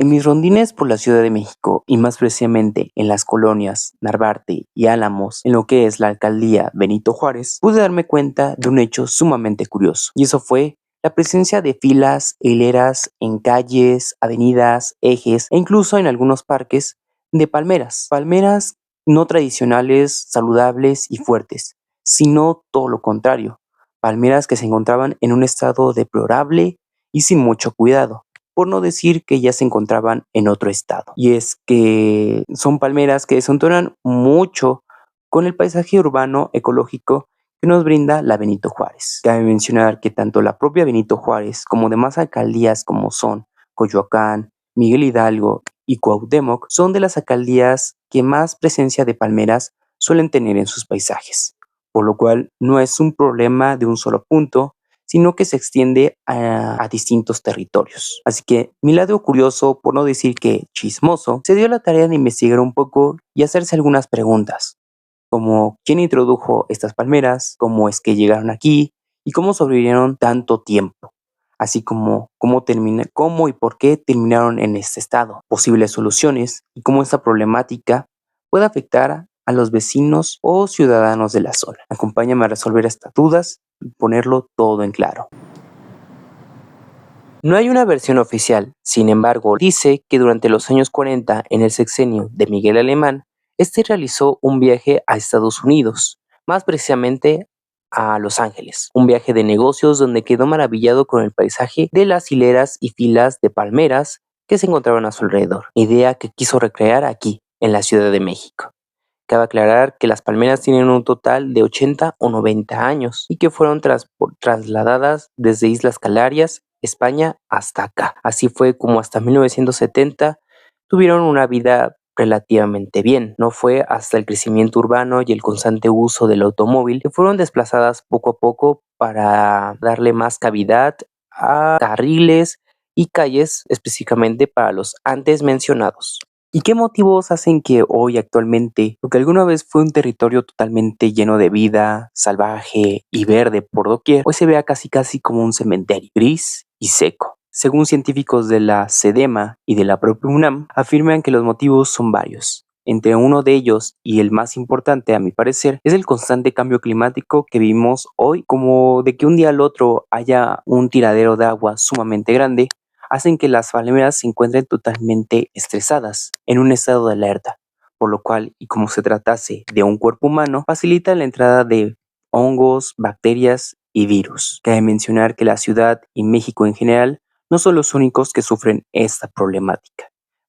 En mis rondines por la Ciudad de México y más precisamente en las colonias Narvarte y Álamos, en lo que es la alcaldía Benito Juárez, pude darme cuenta de un hecho sumamente curioso, y eso fue la presencia de filas e hileras en calles, avenidas, ejes e incluso en algunos parques de palmeras. Palmeras no tradicionales, saludables y fuertes, sino todo lo contrario. Palmeras que se encontraban en un estado deplorable y sin mucho cuidado, por no decir que ya se encontraban en otro estado. Y es que son palmeras que desentonan mucho con el paisaje urbano ecológico que nos brinda la Benito Juárez. Cabe mencionar que tanto la propia Benito Juárez como demás alcaldías como son Coyoacán, Miguel Hidalgo y Cuauhtémoc son de las alcaldías que más presencia de palmeras suelen tener en sus paisajes, por lo cual no es un problema de un solo punto, sino que se extiende a distintos territorios. Así que mi lado curioso, por no decir que chismoso, se dio la tarea de investigar un poco y hacerse algunas preguntas, como quién introdujo estas palmeras, cómo es que llegaron aquí y cómo sobrevivieron tanto tiempo, así como cómo y por qué terminaron en este estado, posibles soluciones y cómo esta problemática puede afectar a los vecinos o ciudadanos de la zona. Acompáñame a resolver estas dudas y ponerlo todo en claro. No hay una versión oficial, sin embargo, dice que durante los años 40, en el sexenio de Miguel Alemán, este realizó un viaje a Estados Unidos, más precisamente a Los Ángeles, un viaje de negocios donde quedó maravillado con el paisaje de las hileras y filas de palmeras que se encontraban a su alrededor, idea que quiso recrear aquí, en la Ciudad de México. Cabe aclarar que las palmeras tienen un total de 80 o 90 años y que fueron trasladadas desde Islas Canarias, España, hasta acá. Así fue como hasta 1970 tuvieron una vida relativamente bien. No fue hasta el crecimiento urbano y el constante uso del automóvil que fueron desplazadas poco a poco para darle más cavidad a carriles y calles específicamente para los antes mencionados. ¿Y qué motivos hacen que hoy actualmente, lo que alguna vez fue un territorio totalmente lleno de vida, salvaje y verde por doquier, hoy se vea casi como un cementerio, gris y seco? Según científicos de la SEDEMA y de la propia UNAM, afirman que los motivos son varios. Entre uno de ellos, y el más importante a mi parecer, es el constante cambio climático que vivimos hoy, como de que un día al otro haya un tiradero de agua sumamente grande, hacen que las palmeras se encuentren totalmente estresadas, en un estado de alerta, por lo cual, y como se tratase de un cuerpo humano, facilita la entrada de hongos, bacterias y virus. Cabe mencionar que la ciudad y México en general no son los únicos que sufren esta problemática.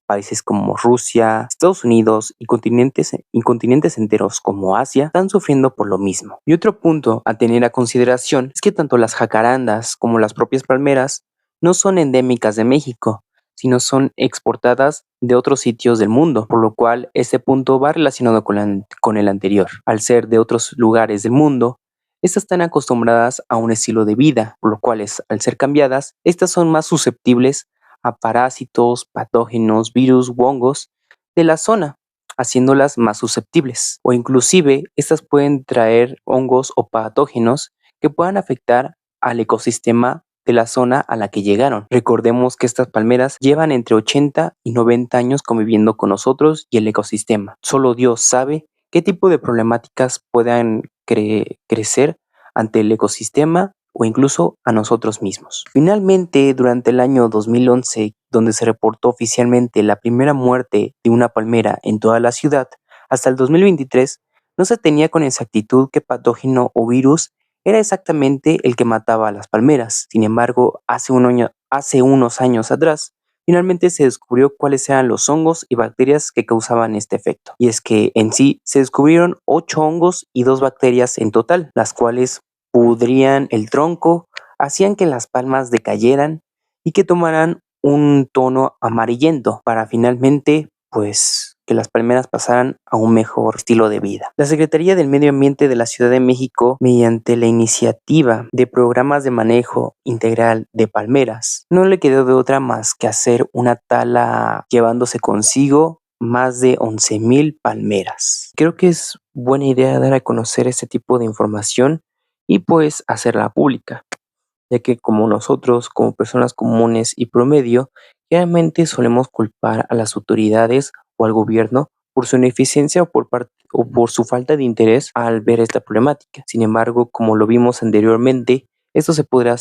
Países como Rusia, Estados Unidos y continentes enteros como Asia están sufriendo por lo mismo. Y otro punto a tener a consideración es que tanto las jacarandas como las propias palmeras no son endémicas de México, sino son exportadas de otros sitios del mundo, por lo cual este punto va relacionado con el anterior. Al ser de otros lugares del mundo, estas están acostumbradas a un estilo de vida, por lo cual al ser cambiadas, estas son más susceptibles a parásitos, patógenos, virus u hongos de la zona, haciéndolas más susceptibles. O inclusive, estas pueden traer hongos o patógenos que puedan afectar al ecosistema de la zona a la que llegaron. Recordemos que estas palmeras llevan entre 80 y 90 años conviviendo con nosotros y el ecosistema. Solo Dios sabe qué tipo de problemáticas puedan crecer ante el ecosistema o incluso a nosotros mismos. Finalmente, durante el año 2011, donde se reportó oficialmente la primera muerte de una palmera en toda la ciudad, hasta el 2023 no se tenía con exactitud qué patógeno o virus era exactamente el que mataba a las palmeras. Sin embargo, hace unos años atrás, finalmente se descubrió cuáles eran los hongos y bacterias que causaban este efecto. Y es que en sí se descubrieron 8 hongos y 2 bacterias en total, las cuales pudrían el tronco, hacían que las palmas decayeran y que tomaran un tono amarillento para finalmente, que las palmeras pasaran a un mejor estilo de vida. La Secretaría del Medio Ambiente de la Ciudad de México, mediante la iniciativa de programas de manejo integral de palmeras, no le quedó de otra más que hacer una tala llevándose consigo más de 11,000 palmeras. Creo que es buena idea dar a conocer este tipo de información y hacerla pública, ya que como nosotros, como personas comunes y promedio, Generalmente solemos culpar a las autoridades o al gobierno por su ineficiencia o por su falta de interés al ver esta problemática. Sin embargo, como lo vimos anteriormente, esto se podrá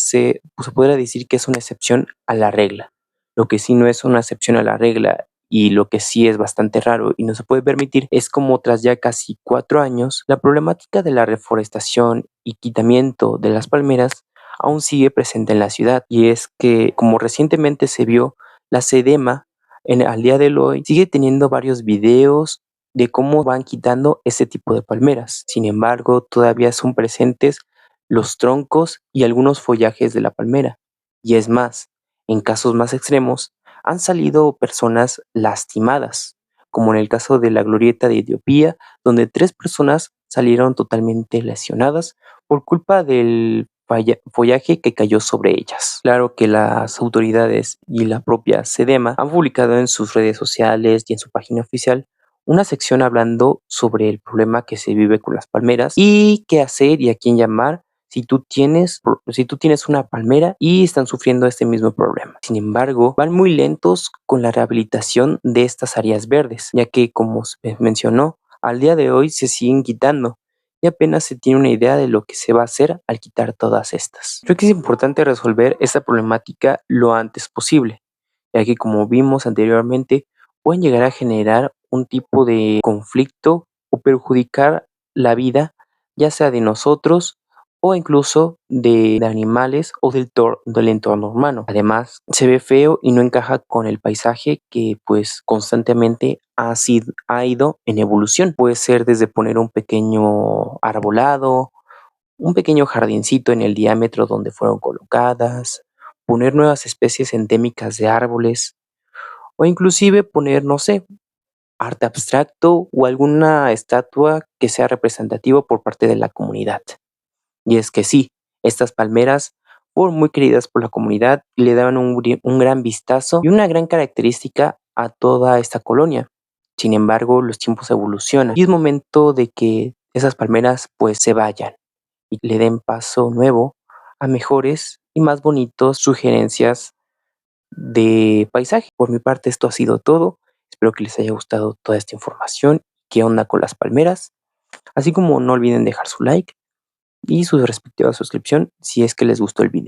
decir que es una excepción a la regla. Lo que sí no es una excepción a la regla y lo que sí es bastante raro y no se puede permitir es como tras ya casi 4 años, la problemática de la reforestación y quitamiento de las palmeras aún sigue presente en la ciudad. Y es que, como recientemente se vio, la SEDEMA al día de hoy sigue teniendo varios videos de cómo van quitando este tipo de palmeras. Sin embargo, todavía son presentes los troncos y algunos follajes de la palmera. Y es más, en casos más extremos, han salido personas lastimadas, como en el caso de la glorieta de Etiopía, donde 3 personas salieron totalmente lesionadas por culpa del follaje que cayó sobre ellas. Claro que las autoridades y la propia SEDEMA han publicado en sus redes sociales y en su página oficial una sección hablando sobre el problema que se vive con las palmeras y qué hacer y a quién llamar si tú tienes una palmera y están sufriendo este mismo problema. Sin embargo, van muy lentos con la rehabilitación de estas áreas verdes, ya que, como se mencionó, al día de hoy se siguen quitando y apenas se tiene una idea de lo que se va a hacer al quitar todas estas. Creo que es importante resolver esta problemática lo antes posible, ya que, como vimos anteriormente, pueden llegar a generar un tipo de conflicto o perjudicar la vida, ya sea de nosotros o incluso de animales o del entorno humano. Además, se ve feo y no encaja con el paisaje que pues constantemente ha ido en evolución. Puede ser desde poner un pequeño arbolado, un pequeño jardincito en el diámetro donde fueron colocadas, poner nuevas especies endémicas de árboles o inclusive poner, no sé, arte abstracto o alguna estatua que sea representativa por parte de la comunidad. Y es que sí, estas palmeras fueron muy queridas por la comunidad y le daban un gran vistazo y una gran característica a toda esta colonia. Sin embargo, los tiempos evolucionan y es momento de que esas palmeras pues se vayan y le den paso nuevo a mejores y más bonitos sugerencias de paisaje. Por mi parte, esto ha sido todo. Espero que les haya gustado toda esta información. ¿Qué onda con las palmeras? Así como no olviden dejar su like y su respectiva suscripción si es que les gustó el video.